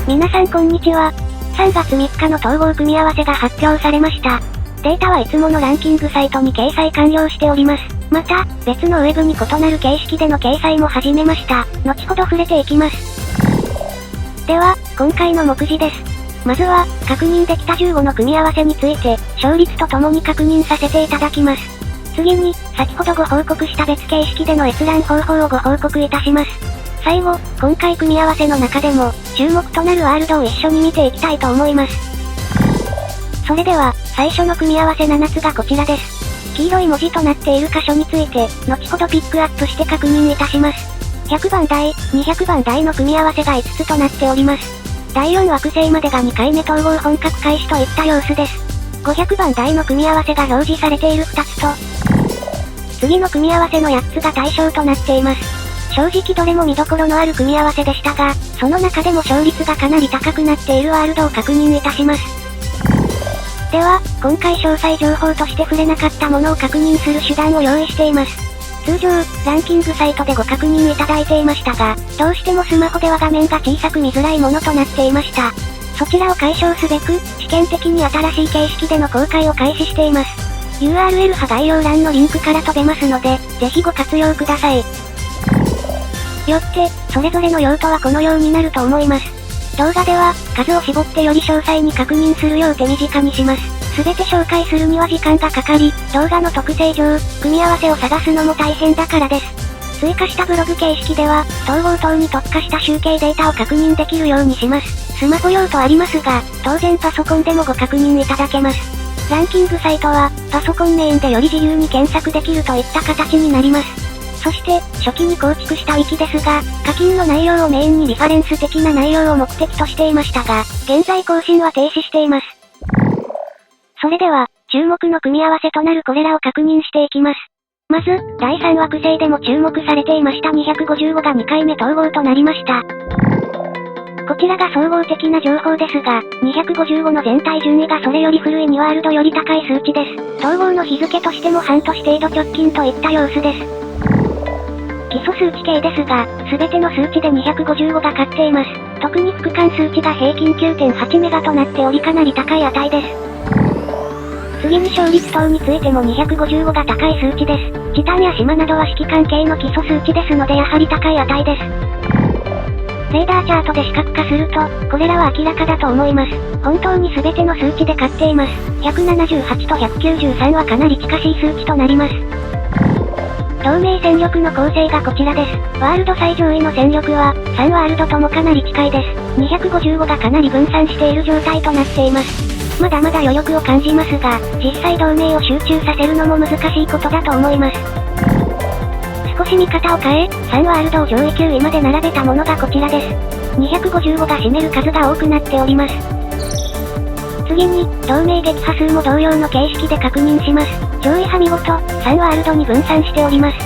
皆さんこんにちは。3月3日の統合組み合わせが発表されました。データはいつものランキングサイトに掲載完了しております。また、別のウェブに異なる形式での掲載も始めました。後ほど触れていきます。では、今回の目次です。まずは、確認できた15の組み合わせについて、勝率とともに確認させていただきます。次に、先ほどご報告した別形式での閲覧方法をご報告いたします。最後、今回組み合わせの中でも、注目となるワールドを一緒に見ていきたいと思います。それでは、最初の組み合わせ7つがこちらです。黄色い文字となっている箇所について、後ほどピックアップして確認いたします。100番台、200番台の組み合わせが5つとなっております。第4惑星までが2回目統合本格開始といった様子です。500番台の組み合わせが表示されている2つと、次の組み合わせの8つが対象となっています。正直どれも見どころのある組み合わせでしたが、その中でも勝率がかなり高くなっているワールドを確認いたします。では、今回詳細情報として触れなかったものを確認する手段を用意しています。通常、ランキングサイトでご確認いただいていましたが、どうしてもスマホでは画面が小さく見づらいものとなっていました。そちらを解消すべく、試験的に新しい形式での公開を開始しています。URL は概要欄のリンクから飛べますので、ぜひご活用ください。よって、それぞれの用途はこのようになると思います。動画では、数を絞ってより詳細に確認するよう手短にします。すべて紹介するには時間がかかり、動画の特性上、組み合わせを探すのも大変だからです。追加したブログ形式では、統合等に特化した集計データを確認できるようにします。スマホ用とありますが、当然パソコンでもご確認いただけます。ランキングサイトは、パソコンメインでより自由に検索できるといった形になります。そして、初期に構築したウィキですが、課金の内容をメインにリファレンス的な内容を目的としていましたが、現在更新は停止しています。それでは、注目の組み合わせとなるこれらを確認していきます。まず、第3惑星でも注目されていました255が2回目統合となりました。こちらが総合的な情報ですが、255の全体順位がそれより古い2ワールドより高い数値です。統合の日付としても半年程度直近といった様子です。基礎数値計ですが、すべての数値で255が勝っています。特に副間数値が平均 9.8 メガとなっておりかなり高い値です。次に勝率等についても255が高い数値です。チタンや島などは指揮関係の基礎数値ですのでやはり高い値です。レーダーチャートで視覚化すると、これらは明らかだと思います。本当に全ての数値で勝っています。178と193はかなり近しい数値となります。同盟戦力の構成がこちらです。ワールド最上位の戦力は、3ワールドともかなり近いです。255がかなり分散している状態となっています。まだまだ余力を感じますが、実際同盟を集中させるのも難しいことだと思います。少し見方を変え、3ワールドを上位9位まで並べたものがこちらです。255が占める数が多くなっております。次に、同盟撃破数も同様の形式で確認します。上位は見事、3ワールドに分散しております。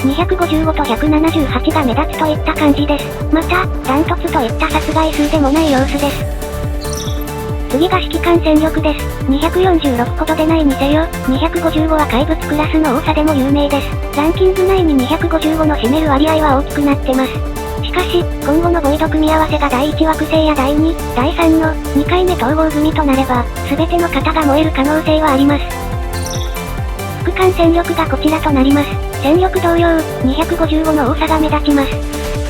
255と178が目立つといった感じです。また、ダントツといった殺害数でもない様子です。次が指揮官戦力です。246ほどでないにせよ、255は怪物クラスの多さでも有名です。ランキング内に255の占める割合は大きくなってます。しかし、今後のボイド組み合わせが第1惑星や第2、第3の2回目統合組となれば、全ての型が燃える可能性はあります。副艦戦力がこちらとなります。戦力同様、255の多さが目立ちます。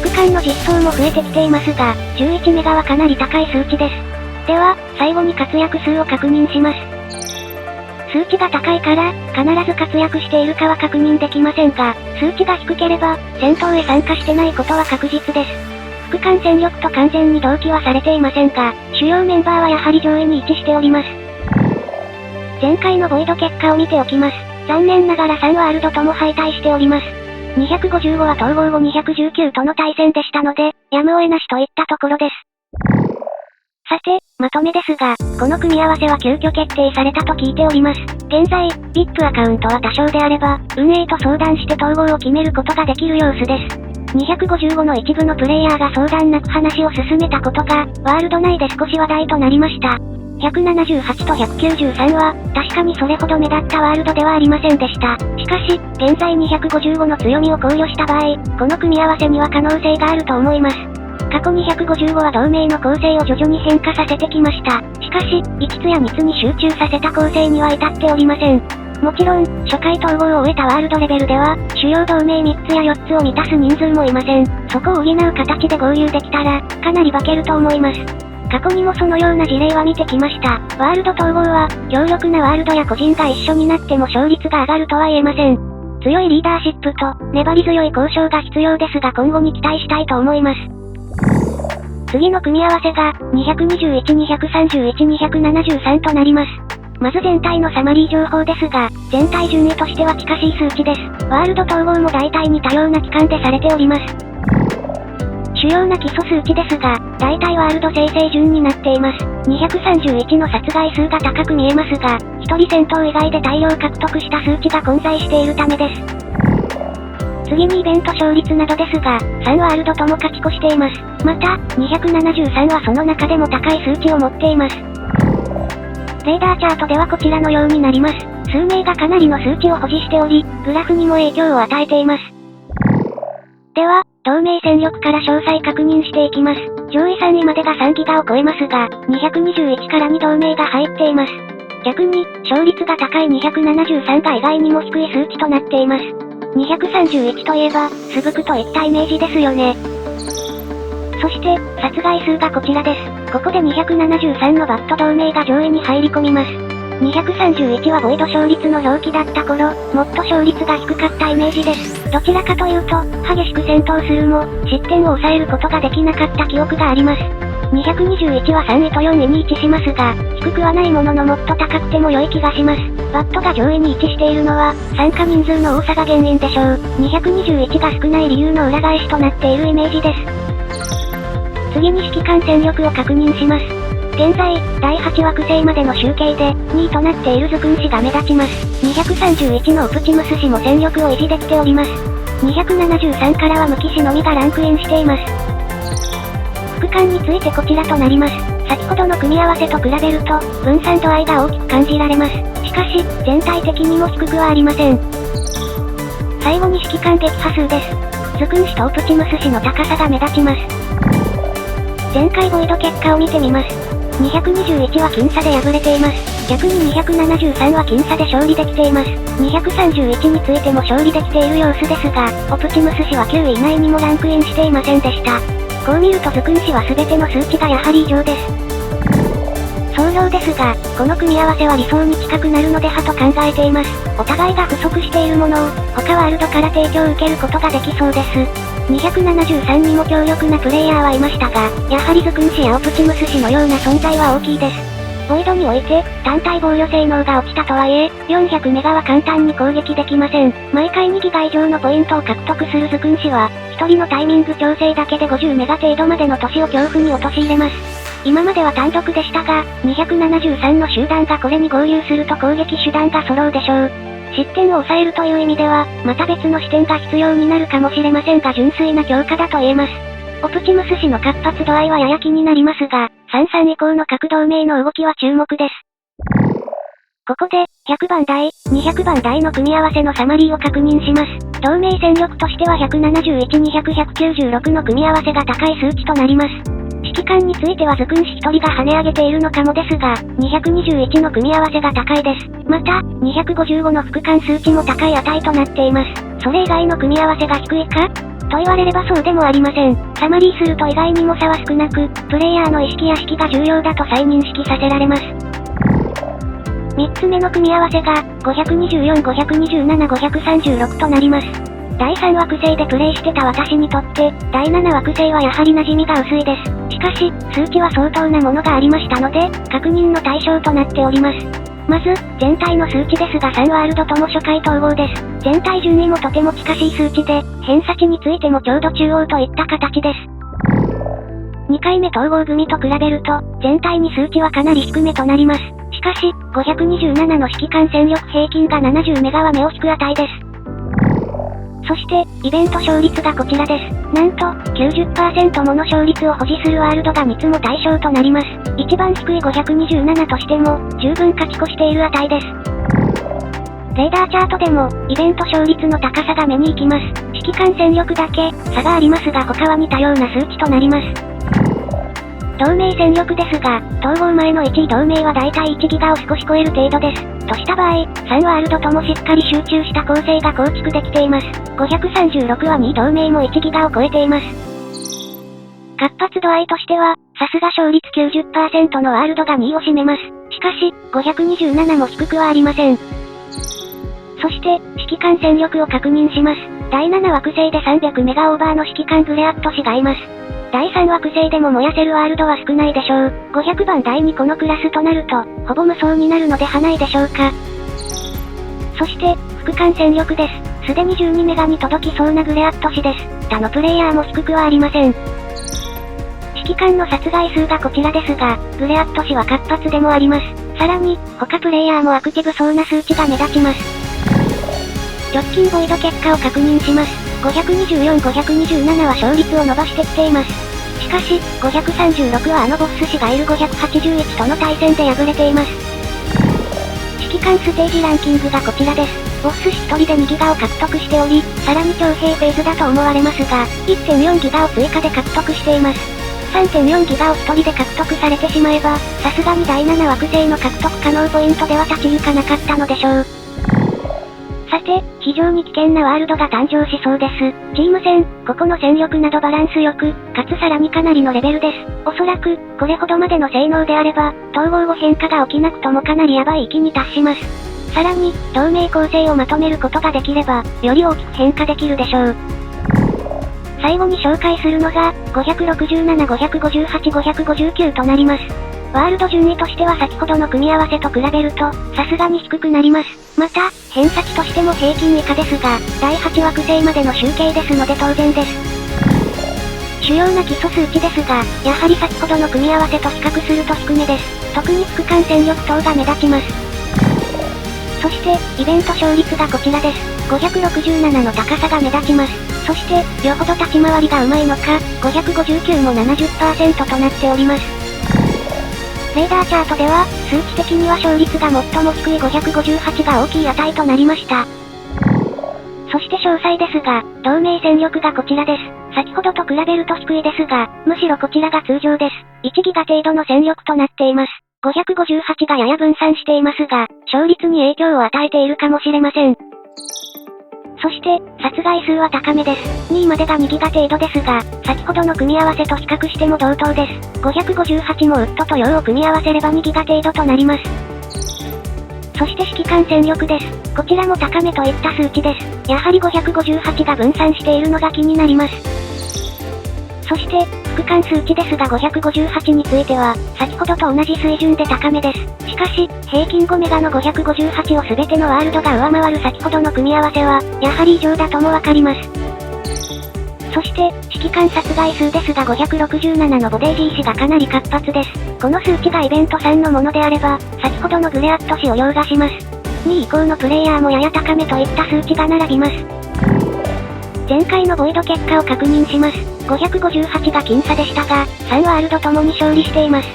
副艦の実装も増えてきていますが、11メガはかなり高い数値です。では、最後に活躍数を確認します。数値が高いから、必ず活躍しているかは確認できませんが、数値が低ければ、戦闘へ参加してないことは確実です。副艦戦力と完全に同期はされていませんが、主要メンバーはやはり上位に位置しております。前回のボイド結果を見ておきます。残念ながら3ワールドとも敗退しております。255は統合後219との対戦でしたので、やむを得なしといったところです。さて、まとめですが、この組み合わせは急遽決定されたと聞いております。現在、VIP アカウントは多少であれば、運営と相談して統合を決めることができる様子です。255の一部のプレイヤーが相談なく話を進めたことが、ワールド内で少し話題となりました。178と193は、確かにそれほど目立ったワールドではありませんでした。しかし、現在255の強みを考慮した場合、この組み合わせには可能性があると思います。過去255は同盟の構成を徐々に変化させてきました。しかし、1つや2つに集中させた構成には至っておりません。もちろん、初回統合を終えたワールドレベルでは、主要同盟3つや4つを満たす人数もいません。そこを補う形で合流できたら、かなり化けると思います。過去にもそのような事例は見てきました。ワールド統合は、強力なワールドや個人が一緒になっても勝率が上がるとは言えません。強いリーダーシップと、粘り強い交渉が必要ですが今後に期待したいと思います。次の組み合わせが、221、231、273となります。まず全体のサマリー情報ですが、全体順位としては近しい数値です。ワールド統合も大体似たような期間でされております。主要な基礎数値ですが、大体ワールド生成順になっています。231の殺害数が高く見えますが、1人戦闘以外で大量獲得した数値が混在しているためです。次にイベント勝率などですが、3ワールドとも勝ち越しています。また、273はその中でも高い数値を持っています。レーダーチャートではこちらのようになります。数名がかなりの数値を保持しており、グラフにも影響を与えています。では、同盟戦力から詳細確認していきます。上位3位までが3ギガを超えますが、221から2同盟が入っています。逆に、勝率が高い273が意外にも低い数値となっています。231といえば、すぶくといったイメージですよね。そして、殺害数がこちらです。ここで273のバット同盟が上位に入り込みます。231はボイド勝率の表記だった頃、もっと勝率が低かったイメージです。どちらかというと、激しく戦闘するも、失点を抑えることができなかった記憶があります。221は3位と4位に位置しますが、低くはないもののもっと高くても良い気がします。バットが上位に位置しているのは、参加人数の多さが原因でしょう。221が少ない理由の裏返しとなっているイメージです。次に指揮官戦力を確認します。現在、第8惑星までの集計で、2位となっているズクン氏が目立ちます。231のオプチムス氏も戦力を維持できております。273からは無騎士のみがランクインしています。副官についてこちらとなります。先ほどの組み合わせと比べると、分散度合いが大きく感じられます。しかし、全体的にも低くはありません。最後に指揮官撃破数です。ズクン氏とオプチムス氏の高さが目立ちます。前回ボイド結果を見てみます。221は僅差で敗れています。逆に273は僅差で勝利できています。231についても勝利できている様子ですが、オプチムス氏は9位以内にもランクインしていませんでした。こう見るとズクン氏は全ての数値がやはり異常です。総評ですが、この組み合わせは理想に近くなるのではと考えています。お互いが不足しているものを、他ワールドから提供を受けることができそうです。273にも強力なプレイヤーはいましたが、やはりズクン氏やオプチムス氏のような存在は大きいです。ボイドにおいて、単体防御性能が落ちたとはいえ、400メガは簡単に攻撃できません。毎回2ギガ以上のポイントを獲得するズクン氏は、1人のタイミング調整だけで50メガ程度までの都市を恐怖に陥れます。今までは単独でしたが、273の集団がこれに合流すると攻撃手段が揃うでしょう。失点を抑えるという意味では、また別の視点が必要になるかもしれませんが純粋な強化だと言えます。オプチムス氏の活発度合いはやや気になりますが、33以降の各同盟の動きは注目です。ここで、100番台、200番台の組み合わせのサマリーを確認します。同盟戦力としては171、200、196の組み合わせが高い数値となります。指揮官についてはズクン氏1人が跳ね上げているのかもですが、221の組み合わせが高いです。また、255の副官数値も高い値となっています。それ以外の組み合わせが低いかと言われればそうでもありません。サマリーすると意外にも差は少なく、プレイヤーの意識や識が重要だと再認識させられます。3つ目の組み合わせが、524、527、536となります。第3惑星でプレイしてた私にとって、第7惑星はやはり馴染みが薄いです。しかし、数値は相当なものがありましたので、確認の対象となっております。まず、全体の数値ですが3ワールドとも初回統合です。全体順位もとても近しい数値で、偏差値についてもちょうど中央といった形です。2回目統合組と比べると、全体に数値はかなり低めとなります。しかし、527の指揮官戦力平均が70メガは目を引く値です。そして、イベント勝率がこちらです。なんと、90% もの勝率を保持するワールドが3つも対象となります。一番低い527としても、十分勝ち越している値です。レーダーチャートでも、イベント勝率の高さが目に行きます。指揮官戦力だけ、差がありますが他は似たような数値となります。同盟戦力ですが、統合前の1位同盟はだいたい1ギガを少し超える程度です。とした場合、3ワールドともしっかり集中した構成が構築できています。536は2位同盟も1ギガを超えています。活発度合いとしては、さすが勝率 90% のワールドが2位を占めます。しかし、527も低くはありません。そして、指揮官戦力を確認します。第7惑星で300メガオーバーの指揮官グレアット氏がいます。第3惑星でも燃やせるワールドは少ないでしょう。500番第2このクラスとなると、ほぼ無双になるのではないでしょうか。そして、副艦戦力です。すでに12メガに届きそうなグレアット氏です。他のプレイヤーも低くはありません。指揮官の殺害数がこちらですが、グレアット氏は活発でもあります。さらに、他プレイヤーもアクティブそうな数値が目立ちます。直近ボイド結果を確認します。524、527は勝率を伸ばしてきています。しかし、536はボッス氏がいる581との対戦で敗れています。指揮官ステージランキングがこちらです。ボッス氏1人で2ギガを獲得しており、さらに徴兵フェーズだと思われますが、1.4 ギガを追加で獲得しています。3.4 ギガを1人で獲得されてしまえば、さすがに第7惑星の獲得可能ポイントでは立ち行かなかったのでしょう。さて、非常に危険なワールドが誕生しそうです。チーム戦、ここの戦力などバランスよく、かつさらにかなりのレベルです。おそらく、これほどまでの性能であれば、統合後変化が起きなくともかなりヤバい域に達します。さらに、同盟構成をまとめることができれば、より大きく変化できるでしょう。最後に紹介するのが、567、558、559となります。ワールド順位としては先ほどの組み合わせと比べると、さすがに低くなります。また、偏差値としても平均以下ですが、第8惑星までの集計ですので当然です。主要な基礎数値ですが、やはり先ほどの組み合わせと比較すると低めです。特に副艦戦力等が目立ちます。そして、イベント勝率がこちらです。567の高さが目立ちます。そして、よほど立ち回りが上手いのか、559も 70% となっております。レーダーチャートでは、数値的には勝率が最も低い558が大きい値となりました。そして詳細ですが、同盟戦力がこちらです。先ほどと比べると低いですが、むしろこちらが通常です。1ギガ程度の戦力となっています。558がやや分散していますが、勝率に影響を与えているかもしれません。そして、殺害数は高めです。2位までが2ギガ程度ですが、先ほどの組み合わせと比較しても同等です。558もウッドと陽を組み合わせれば2ギガ程度となります。そして指揮官戦力です。こちらも高めといった数値です。やはり558が分散しているのが気になります。そして、副艦数値ですが558については、先ほどと同じ水準で高めです。しかし、平均5メガの558を全てのワールドが上回る先ほどの組み合わせは、やはり異常だともわかります。そして、指揮官殺害数ですが567のボデー G 氏がかなり活発です。この数値がイベント3のものであれば、先ほどのグレアット氏を凌駕します。2位以降のプレイヤーもやや高めといった数値が並びます。前回のボイド結果を確認します。558が僅差でしたが、3ワールドともに勝利しています。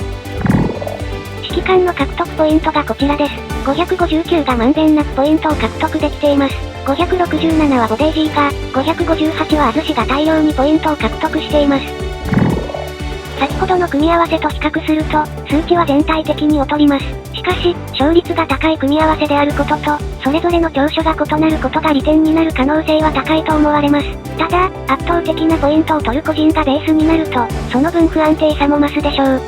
指揮官の獲得ポイントがこちらです。559がまんべんなくポイントを獲得できています。567はボデー G が、558はアズ氏が大量にポイントを獲得しています。先ほどの組み合わせと比較すると、数値は全体的に劣ります。しかし、勝率が高い組み合わせであることと、それぞれの長所が異なることが利点になる可能性は高いと思われます。ただ、圧倒的なポイントを取る個人がベースになると、その分不安定さも増すでしょう。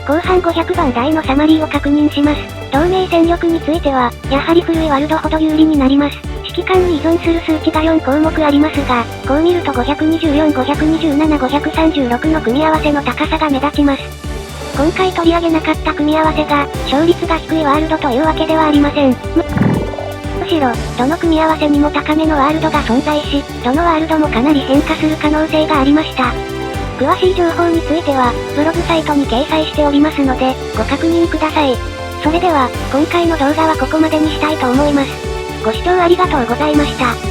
後半500番台のサマリーを確認します。同盟戦力については、やはり古いワルドほど有利になります。指揮官に依存する数値が4項目ありますが、こう見ると524、527、536の組み合わせの高さが目立ちます。今回取り上げなかった組み合わせが、勝率が低いワールドというわけではありません。むしろ、どの組み合わせにも高めのワールドが存在し、どのワールドもかなり変化する可能性がありました。詳しい情報については、ブログサイトに掲載しておりますので、ご確認ください。それでは、今回の動画はここまでにしたいと思います。ご視聴ありがとうございました。